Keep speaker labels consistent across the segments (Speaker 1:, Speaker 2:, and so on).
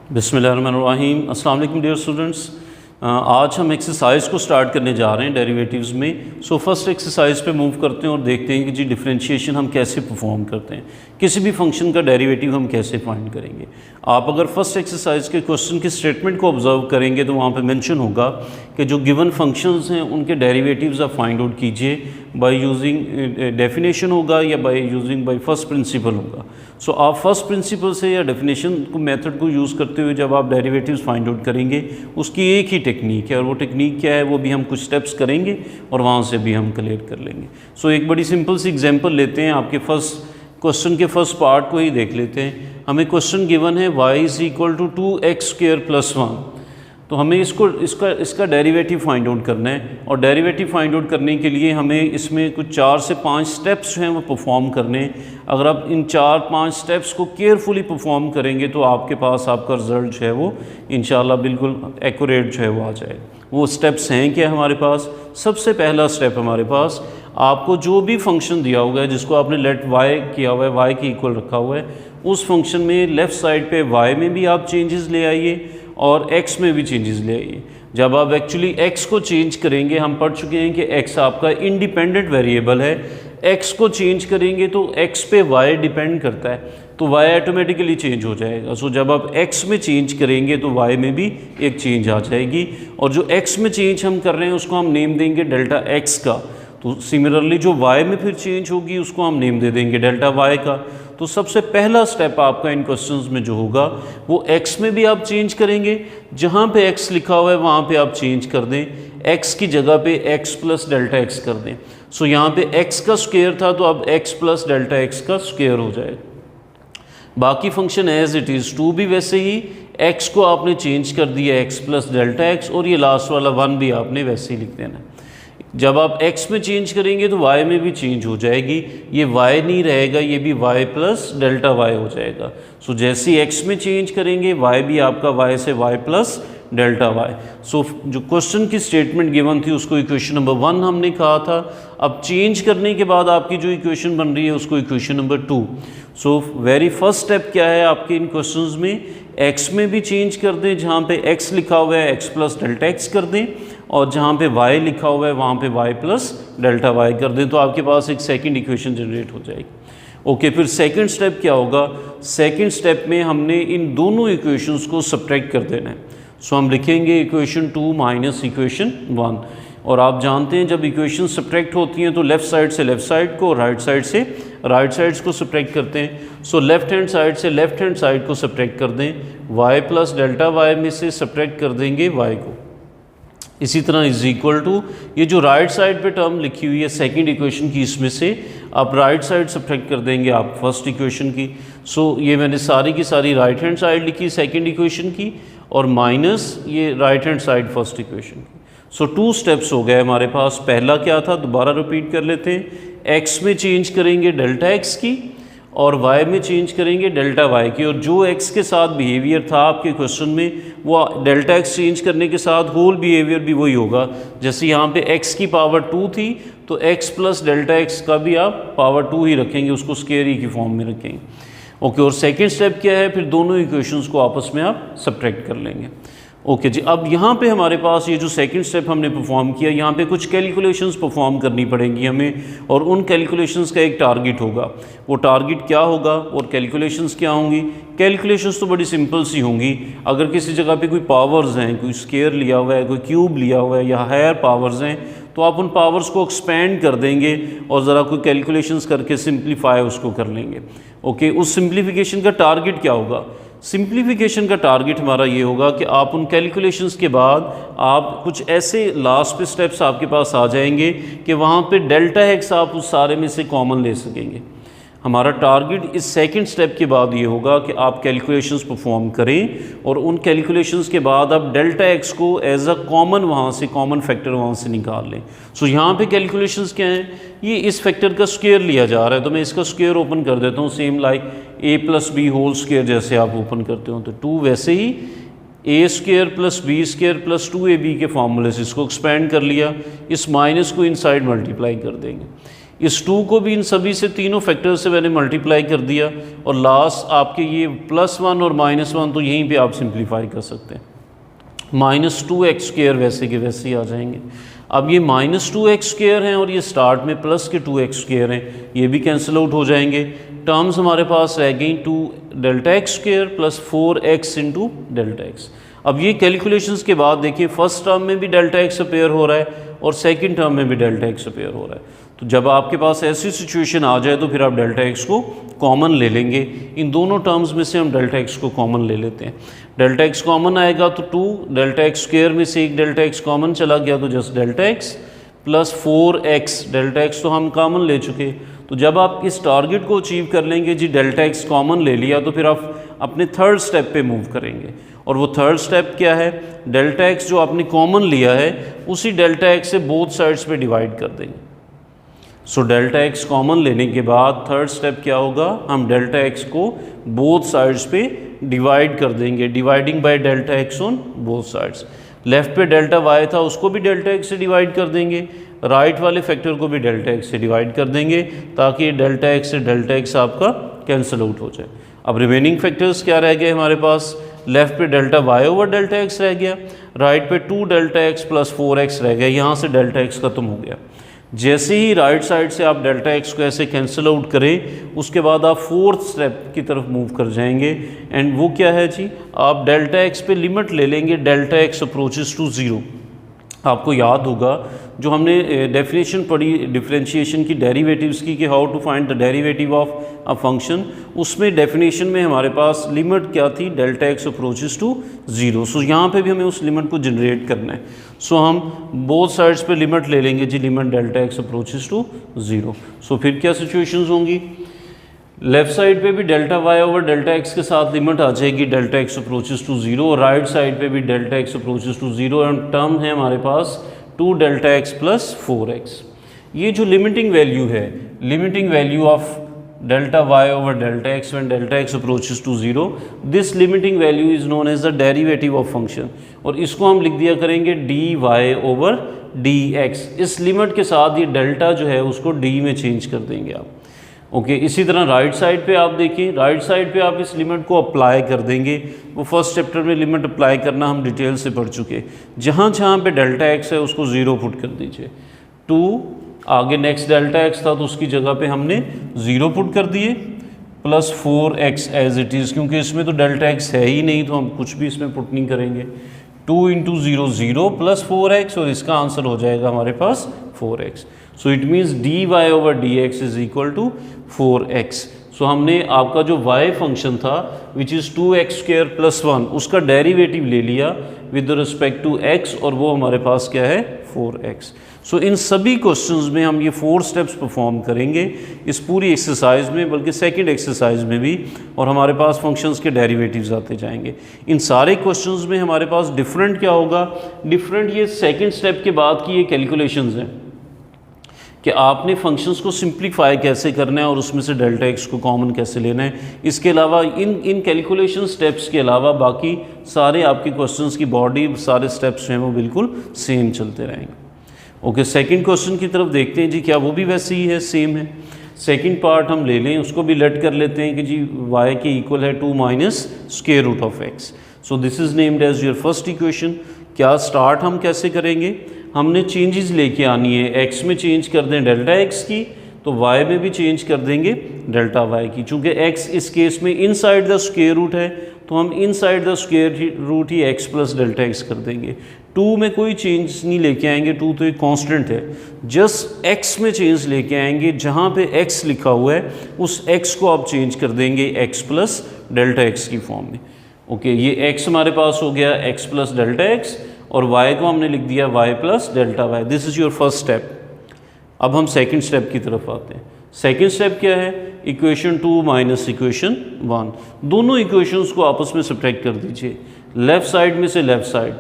Speaker 1: बिस्मिल्लाहिर्रहमानिर्रहीम। अस्सलाम वालेकुम डियर स्टूडेंट्स। आज हम एक्सरसाइज को स्टार्ट करने जा रहे हैं डेरिवेटिव्स में। सो फर्स्ट एक्सरसाइज पे मूव करते हैं और देखते हैं कि जी डिफरेंशिएशन हम कैसे परफॉर्म करते हैं, किसी भी फंक्शन का डेरिवेटिव हम कैसे फाइंड करेंगे। आप अगर फर्स्ट एक्सरसाइज के क्वेश्चन के स्टेटमेंट को ऑब्जर्व करेंगे तो वहाँ पे मेंशन होगा कि जो गिवन फंक्शंस हैं उनके डेरिवेटिव्स आप फाइंड आउट कीजिए बाय यूजिंग डेफिनेशन होगा या by using by first principle होगा। सो आप फर्स्ट प्रिंसिपल से या डेफिनेशन को मेथड को यूज़ करते हुए जब आप डेरिवेटिव्स फाइंड आउट करेंगे उसकी एक ही टेक्निक है, और वो टेक्निक क्या है वो भी हम कुछ स्टेप्स करेंगे और वहाँ से भी हम क्लियर कर लेंगे। सो एक बड़ी सिंपल सी एग्जांपल लेते हैं। आपके फर्स्ट क्वेश्चन के फर्स्ट पार्ट को ही देख लेते हैं। हमें क्वेश्चन गिवन है y = 2x² + 1। तो हमें इसका डेरिवेटिव फाइंड आउट करना है, और डेरिवेटिव फाइंड आउट करने के लिए हमें इसमें कुछ 4 से 5 स्टेप्स जो हैं वो परफॉर्म करने हैं। अगर आप इन 4-5 स्टेप्स को केयरफुली परफॉर्म करेंगे तो आपके पास आपका रिज़ल्ट जो है वो इंशाल्लाह बिल्कुल एक्यूरेट जो है वो आ जाएगा। वो स्टेप्स हैं क्या हमारे पास? सबसे पहला स्टेप हमारे पास, आपको जो भी फंक्शन दिया हुआ है जिसको आपने लेट y किया हुआ है, y के इक्वल रखा हुआ है, उस फंक्शन में लेफ़्ट साइड पे y में भी आप चेंजेस ले आइए और x में भी चेंजेस ले आइए। जब आप एक्चुअली x को चेंज करेंगे, हम पढ़ चुके हैं कि x आपका इंडिपेंडेंट वेरिएबल है, x को चेंज करेंगे तो x पे y डिपेंड करता है, तो y ऑटोमेटिकली चेंज हो जाएगा। सो जब आप x में चेंज करेंगे तो y में भी एक चेंज आ जाएगी, और जो x में चेंज हम कर रहे हैं उसको हम नेम देंगे डेल्टा x का। तो सिमिलरली जो y में फिर चेंज होगी उसको हम नेम दे देंगे डेल्टा y का। तो सबसे पहला स्टेप आपका इन क्वेश्चंस में जो होगा वो x में भी आप चेंज करेंगे, जहाँ पे x लिखा हुआ है वहाँ पे आप चेंज कर दें, x की जगह पे x + डेल्टा x कर दें। सो यहाँ पे x का स्क्वायर था तो अब x + डेल्टा x का स्क्वायर हो जाएगा। बाकी फंक्शन एज इट इज़ 2 भी वैसे ही, x को आपने चेंज कर दिया x + डेल्टा x, और ये लास्ट वाला 1 भी आपने वैसे ही लिख देना है। जब आप x में चेंज करेंगे तो y में भी चेंज हो जाएगी, ये y नहीं रहेगा, ये भी y + डेल्टा y हो जाएगा। सो जैसे ही x में चेंज करेंगे y भी आपका y से y + डेल्टा y। सो जो क्वेश्चन की स्टेटमेंट गिवन थी उसको इक्वेशन नंबर 1 हमने कहा था। अब चेंज करने के बाद आपकी जो इक्वेशन बन रही है उसको equation number 2। So very first step क्या है आपके इन क्वेश्चंस में, x में भी चेंज कर दें, जहाँ पे x लिखा हुआ है x + डेल्टा x कर दें, और जहाँ पे y लिखा हुआ है वहाँ पे y + डेल्टा y कर दें, तो आपके पास एक सेकंड इक्वेशन जनरेट हो जाएगी। ओके, फिर सेकंड स्टेप क्या होगा? सेकंड स्टेप में हमने इन दोनों इक्वेशंस को सब्ट्रैक्ट कर देना है। सो हम लिखेंगे इक्वेशन 2 - इक्वेशन 1, और आप जानते हैं जब इक्वेशन सब्ट्रैक्ट होती हैं तो लेफ़्ट साइड से लेफ़्ट साइड को, राइट साइड से राइट साइड्स को सब्ट्रैक्ट करते हैं। सो लेफ़्ट हैंड साइड से लेफ़्ट हैंड साइड को सब्ट्रैक्ट कर दें, y + डेल्टा y में से सब्ट्रैक्ट कर देंगे y को। इसी तरह इज इक्वल टू, ये जो राइट साइड पे टर्म लिखी हुई है सेकंड इक्वेशन की, इसमें से आप राइट साइड सब्ट्रैक्ट कर देंगे आप फर्स्ट इक्वेशन की। सो ये मैंने सारी की सारी राइट हैंड साइड लिखी सेकंड इक्वेशन की, और माइनस ये right hand side first equation की। सो 2 स्टेप्स हो गए हमारे पास। पहला क्या था, दोबारा रिपीट कर लेते हैं, x में चेंज करेंगे डेल्टा x की, और y में चेंज करेंगे डेल्टा y की, और जो x के साथ बिहेवियर था आपके क्वेश्चन में वो डेल्टा x चेंज करने के साथ होल बिहेवियर भी वही होगा। जैसे यहाँ पे x की पावर 2 थी तो x + डेल्टा x का भी आप पावर 2 ही रखेंगे, उसको स्क्वायर ही की फॉर्म में रखेंगे। ओके, और सेकंड स्टेप क्या है, फिर दोनों इक्वेशंस को आपस में आप सब्ट्रैक्ट कर लेंगे। ओके जी, अब यहाँ पे हमारे पास ये जो सेकंड स्टेप हमने परफॉर्म किया, यहाँ पे कुछ कैलकुलेशंस परफॉर्म करनी पड़ेंगी हमें, और उन कैलकुलेशंस का एक टारगेट होगा। वो टारगेट क्या होगा और कैलकुलेशंस क्या होंगी? कैलकुलेशंस तो बड़ी सिंपल सी होंगी। अगर किसी जगह पे कोई पावर्स हैं, कोई स्क्वायर लिया हुआ है, कोई क्यूब लिया हुआ है, या हायर पावर्स हैं, तो आप उन पावर्स को एक्सपेंड कर देंगे और ज़रा कोई कैलकुलेशंस करके सिंप्लीफाई उसको कर लेंगे। ओके, उस सिंप्लीफिकेशन का टारगेट क्या होगा? सिंप्लीफिकेशन का टारगेट हमारा ये होगा कि आप उन कैलकुलेशंस के बाद आप कुछ ऐसे लास्ट पे स्टेप्स आपके पास आ जाएंगे कि वहाँ पे डेल्टा x आप उस सारे में से कॉमन ले सकेंगे। हमारा टारगेट इस सेकंड स्टेप के बाद ये होगा कि आप कैलकुलेशंस परफॉर्म करें, और उन कैलकुलेशंस के बाद आप डेल्टा x को एज अ कॉमन वहाँ से कॉमन फैक्टर वहाँ से निकाल लें। सो यहाँ पे कैलकुलेशंस क्या हैं, ये इस फैक्टर का स्क्वायर लिया जा रहा है, तो मैं इसका स्क्वायर ओपन कर देता हूँ, same like a + b whole square जैसे आप ओपन करते हो, तो 2 वैसे ही a² + b² + 2ab के फार्मूले से इसको एक्सपेंड कर लिया, इस माइनस को इनसाइड मल्टीप्लाई कर देंगे। इस 2 को भी इन सभी से तीनों फैक्टर से मैंने मल्टीप्लाई कर दिया और लास्ट आपके ये +1 और -1 तो यहीं पे आप सिंप्लीफाई कर सकते हैं। -2x² वैसे के वैसे ही आ जाएंगे। अब ये -2x² हैं और ये स्टार्ट में प्लस के 2x² हैं, ये भी कैंसिल आउट हो जाएंगे। टर्म्स हमारे पास रह गई 2Δx² + 4x × Δx। अब ये कैलकुलेशंस के बाद देखिए फर्स्ट टर्म में भी Δx अपीयर हो रहा है और सेकंड टर्म में भी Δx अपीयर हो रहा है। तो जब आपके पास ऐसी सिचुएशन आ जाए तो फिर आप Δx को कॉमन ले लेंगे। इन दोनों टर्म्स में से हम Δx को कॉमन ले लेते हैं। Δx कॉमन आएगा तो 2Δx² में से एक Δx कॉमन चला गया तो जस्ट Δx + 4x। Δx तो हम कॉमन ले चुके। तो जब आप इस टारगेट को अचीव कर लेंगे जी Δx कॉमन ले लिया तो फिर आप अपने थर्ड स्टेप पे मूव करेंगे और वो थर्ड स्टेप क्या है, Δx जो आपने कॉमन लिया है उसी Δx से बोथ साइड्स पे डिवाइड कर देंगे। सो Δx कॉमन लेने के बाद थर्ड स्टेप क्या होगा, हम Δx को बोथ साइड्स पे डिवाइड कर देंगे, dividing by Δx on both sides. Left पे Δy था उसको भी Δx से डिवाइड कर देंगे, राइट वाले फैक्टर को भी Δx से डिवाइड कर देंगे ताकि Δx से Δx आपका कैंसिल आउट हो जाए। अब रिमेनिंग फैक्टर्स क्या रह गए हमारे पास, लेफ्ट पे Δy/Δx रह गया, राइट पे 2Δx + 4x रह गया, यहाँ से Δx खत्म हो गया। जैसे ही राइट साइड से आप Δx को ऐसे कैंसिल आउट करें उसके बाद आप फोर्थ स्टेप की तरफ मूव कर जाएंगे एंड वो क्या है जी, आप Δx पे लिमिट ले लेंगे Δx अप्रोचेस टू 0। आपको याद होगा जो हमने डेफिनेशन पढ़ी डिफरेंशिएशन की डेरिवेटिव्स की कि how to find the derivative of a function, उसमें डेफिनेशन में हमारे पास लिमिट क्या थी, Δx अप्रोचेस टू 0। सो यहाँ पे भी हमें उस लिमिट को जनरेट करना है। सो हम बोथ साइड्स पे लिमिट ले लेंगे जी, लिमिट Δx अप्रोचेस टू 0। सो फिर क्या सिचुएशंस होंगी, लेफ्ट साइड पे भी Δy/Δx के साथ लिमिट आ जाएगी Δx अप्रोचेस टू 0 और राइट साइड पे भी Δx approaches to 0 and term है हमारे पास 2Δx + 4x। ये जो लिमिटिंग वैल्यू है, limiting value of Δy/Δx when Δx approaches to 0, this limiting value is known as the derivative of function और इसको हम लिख दिया करेंगे dy/dx। इस लिमिट के साथ ये डेल्टा जो है उसको d में चेंज कर देंगे आप। ओके इसी तरह राइट साइड पे आप देखिए, राइट साइड पे आप इस लिमिट को अप्लाई कर देंगे। वो फर्स्ट चैप्टर में लिमिट अप्लाई करना हम डिटेल से पढ़ चुके। जहाँ जहाँ पे Δx है उसको 0 पुट कर दीजिए। 2 आगे नेक्स्ट Δx था तो उसकी जगह पे हमने 0 पुट कर दिए + 4x एज इट इज़, क्योंकि इसमें तो Δx है ही नहीं तो हम कुछ भी इसमें पुट नहीं करेंगे। 2 × 0 0 + 4x और इसका आंसर हो जाएगा हमारे पास 4x। So it means dy/dx = 4x। सो हमने आपका जो y फंक्शन था विच इज़ 2x² + 1 उसका डेरिवेटिव ले लिया विद रिस्पेक्ट टू x और वो हमारे पास क्या है 4x। सो इन सभी क्वेश्चंस में हम ये 4 स्टेप्स परफॉर्म करेंगे इस पूरी एक्सरसाइज में, बल्कि सेकंड एक्सरसाइज में भी, और हमारे पास फंक्शंस के डेरिवेटिव्स आते जाएंगे। इन सारे क्वेश्चंस में हमारे पास डिफरेंट क्या होगा, डिफरेंट ये सेकंड स्टेप के बाद की ये कैलकुलेशंस हैं कि आपने फंक्शंस को सिंप्लीफाई कैसे करना है और उसमें से Δx को कॉमन कैसे लेना है। इसके अलावा इन कैलकुलेशन स्टेप्स के अलावा बाकी सारे आपके क्वेश्चंस की बॉडी, सारे स्टेप्स हैं वो बिल्कुल सेम चलते रहेंगे। ओके सेकंड क्वेश्चन की तरफ देखते हैं जी, क्या वो भी वैसे ही है, सेम है। सेकंड पार्ट हम ले लें, उसको भी लेट कर लेते हैं कि जी y के इक्वल है 2 - √x। So this is named as your first equation. क्या स्टार्ट हम कैसे करेंगे, हमने चेंजेस लेके आनी है। x में चेंज कर दें Δx की तो y में भी चेंज कर देंगे Δy की। चूँकि x इस केस में इनसाइड द स्क्वायर रूट है तो हम इनसाइड द स्क्वायर रूट ही x + Δx कर देंगे। 2 में कोई चेंज नहीं लेके आएंगे, 2 तो एक कांस्टेंट है। जस्ट x में चेंज लेके आएंगे, जहाँ पे x लिखा हुआ है उस x को आप चेंज कर देंगे x + Δx की फॉर्म में। ओके ये x हमारे पास हो गया x + Δx और y को हमने लिख दिया y + Δy। This is your first step. अब हम सेकंड स्टेप की तरफ आते हैं। सेकंड स्टेप क्या है, इक्वेशन 2 - इक्वेशन 1। दोनों इक्वेशंस को आपस में सब्ट्रैक्ट कर दीजिए। लेफ़्ट साइड में से लेफ़्ट साइड,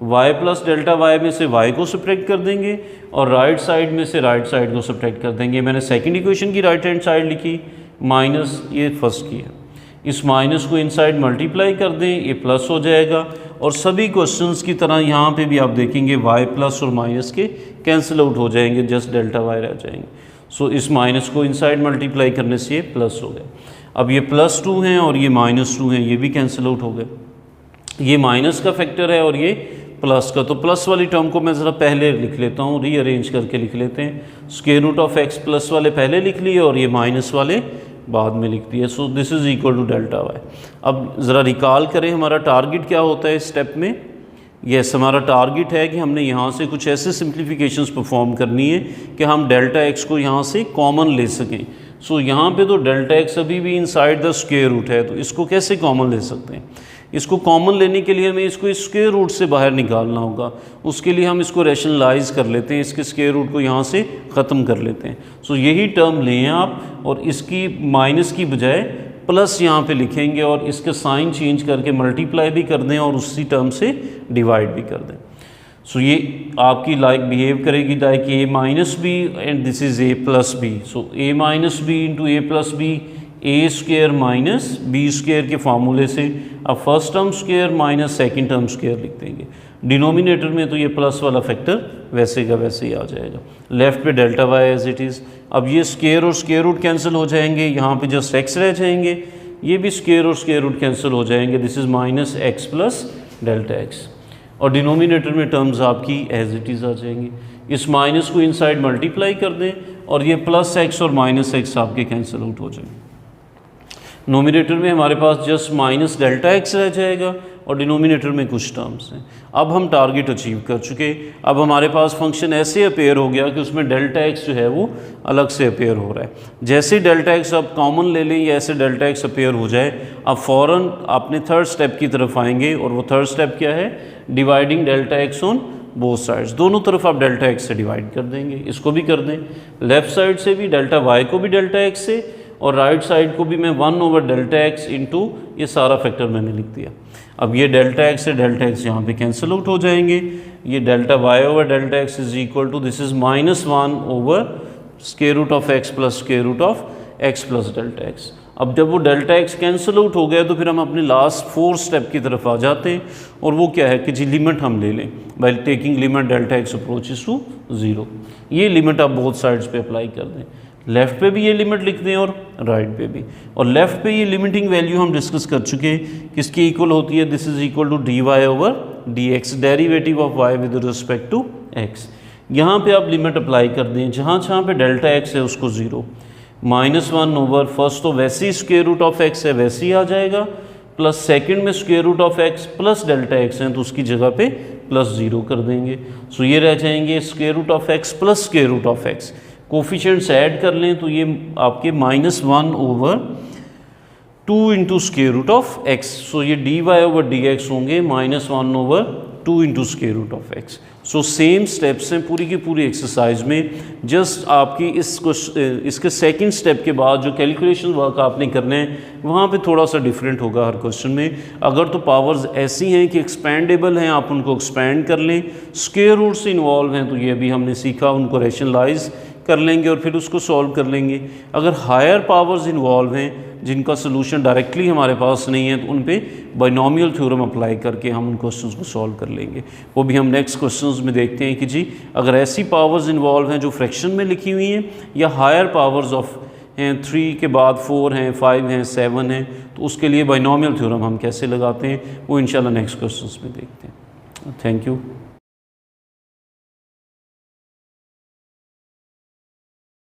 Speaker 1: y + Δy में से y को सब्ट्रैक्ट कर देंगे और राइट साइड में से राइट साइड को सब्ट्रैक्ट कर देंगे। मैंने सेकंड इक्वेशन की राइट हैंड साइड लिखी, माइनस ये फर्स्ट की है। इस माइनस को इनसाइड मल्टीप्लाई कर दें, ये प्लस हो जाएगा। और सभी क्वेश्चंस की तरह यहाँ पे भी आप देखेंगे y प्लस और माइनस के कैंसिल आउट हो जाएंगे, जस्ट Δy रह जाएंगे। सो इस माइनस को इनसाइड मल्टीप्लाई करने से ये प्लस हो गया। अब ये +2 हैं और ये -2 हैं, ये भी कैंसिल आउट हो गए। ये माइनस का फैक्टर है और ये प्लस का, तो प्लस वाली टर्म को मैं ज़रा पहले लिख लेता हूँ, रीअरेंज करके लिख लेते हैं। Square root of x plus वाले पहले लिख लिए और ये माइनस वाले बाद में लिख दिए। So this is equal to delta y. अब ज़रा रिकॉल करें हमारा टारगेट क्या होता है इस स्टेप में। यस, हमारा टारगेट है कि हमने यहाँ से कुछ ऐसे सिंप्लीफिकेशंस परफॉर्म करनी है कि हम डेल्टा x को यहाँ से कॉमन ले सकें। सो यहाँ पे तो डेल्टा x अभी भी इनसाइड द स्क्वायर रूट है, तो इसको कैसे कॉमन ले सकते हैं। इसको कॉमन लेने के लिए हमें इसको स्क्वायर रूट से बाहर निकालना होगा। उसके लिए हम इसको रैशनलाइज कर लेते हैं, इसके स्क्वायर रूट को यहाँ से ख़त्म कर लेते हैं। सो यही टर्म लें आप और इसकी माइनस की बजाय प्लस यहाँ पे लिखेंगे और इसका साइन चेंज करके मल्टीप्लाई भी कर दें और उसी टर्म से डिवाइड भी कर दें। सो ये आपकी लाइक बिहेव करेगी like a minus B and this is a plus B. So a minus B into a plus B, A square minus B square के फार्मूले से अब first term square minus second term square लिख देंगे। Denominator में तो ये plus वाला फैक्टर वैसे का वैसे ही आ जाएगा। लेफ्ट पे delta y as it is. अब ये स्क्वायर और स्क्वायर रूट कैंसिल हो जाएंगे, यहाँ पे जस्ट x रह जाएंगे, ये भी स्क्वायर और स्क्वायर रूट कैंसिल हो जाएंगे। This is minus x plus delta x और डिनोमिनेटर में टर्म्स आपकी एज इट इज़ आ जाएंगी। इस माइनस को इनसाइड मल्टीप्लाई कर दें और ये प्लस x और माइनस x आपके कैंसिल आउट हो जाएंगे। नोमिनेटर में हमारे पास जस्ट माइनस डेल्टा x रह जाएगा और डिनोमिनेटर में कुछ टर्म्स हैं। अब हम टारगेट अचीव कर चुके। अब हमारे पास फंक्शन ऐसे अपेयर हो गया कि उसमें डेल्टा x जो है वो अलग से अपेयर हो रहा है। जैसे डेल्टा x आप कॉमन ले लें या ऐसे डेल्टा x अपेयर हो जाए, अब फ़ौरन अपने थर्ड स्टेप की तरफ आएंगे और वो थर्ड स्टेप क्या है, dividing delta x on both sides. दोनों तरफ आप डेल्टा x से डिवाइड कर देंगे, इसको भी कर दें। लेफ़्ट साइड से भी डेल्टा y को भी डेल्टा x से और राइट साइड को भी मैं 1 डेल्टा x इंटू ये सारा फैक्टर मैंने लिख दिया। अब ये डेल्टा x से डेल्टा x यहाँ पे कैंसिल आउट हो जाएंगे। ये delta y delta x is equal to this is -1 square root of x plus square root of x plus delta x। अब जब वो डेल्टा x कैंसिल आउट हो गया तो फिर हम अपने लास्ट 4 स्टेप की तरफ आ जाते हैं और वो क्या है कि जी लिमिट हम ले लें by taking limit delta x approaches to 0। ये लिमिट आप बोथ साइड्स पे अप्लाई कर दें। लेफ़्ट पे भी ये लिमिट लिख दें और राइट पे भी। और लेफ़्ट पे ये लिमिटिंग वैल्यू हम डिस्कस कर चुके हैं, किसकी इक्वल होती है, this is equal to dy/dx, derivative of y with respect to x। यहाँ पे आप लिमिट अप्लाई कर दें, जहाँ जहाँ पे डेल्टा x है उसको 0, -1 फर्स्ट तो वैसे ही स्क्वायर रूट ऑफ x है वैसे ही आ जाएगा, प्लस सेकंड में square root of x plus delta x है तो उसकी जगह पे +0 कर देंगे। सो ये रह जाएंगे square root of x plus square root of x। Coefficients add कर लें तो ये आपके -1/2 into square root of x। So ये dy/dx होंगे -1/2 into square root of x। So same steps हैं पूरी की पूरी एक्सरसाइज में, जस्ट आपकी इसके सेकंड स्टेप के बाद जो कैलकुलेशन वर्क आपने करना है वहाँ पे थोड़ा सा डिफरेंट होगा हर क्वेश्चन में। अगर तो पावर्स ऐसी हैं कि एक्सपेंडेबल हैं आप उनको एक्सपेंड कर लें, स्क्वायर रूट से इन्वॉल्व हैं तो ये भी हमने सीखा, उनको रैशनलाइज कर लेंगे और फिर उसको सॉल्व कर लेंगे। अगर हायर पावर्स इन्वॉल्व हैं जिनका सोल्यूशन डायरेक्टली हमारे पास नहीं है तो उन पे बाइनोमियल थ्योरम अप्लाई करके हम उन क्वेश्चंस को सॉल्व कर लेंगे। वो भी हम नेक्स्ट क्वेश्चंस में देखते हैं कि जी अगर ऐसी पावर्स इन्वॉल्व हैं जो फ्रैक्शन में लिखी हुई हैं या हायर पावर्स ऑफ हैं, 3 के बाद 4 हैं, 5 हैं, 7 हैं, तो उसके लिए बाइनोमियल थ्योरम हम कैसे लगाते हैं वो इंशाल्लाह नेक्स्ट क्वेश्चंस में देखते हैं। Thank you.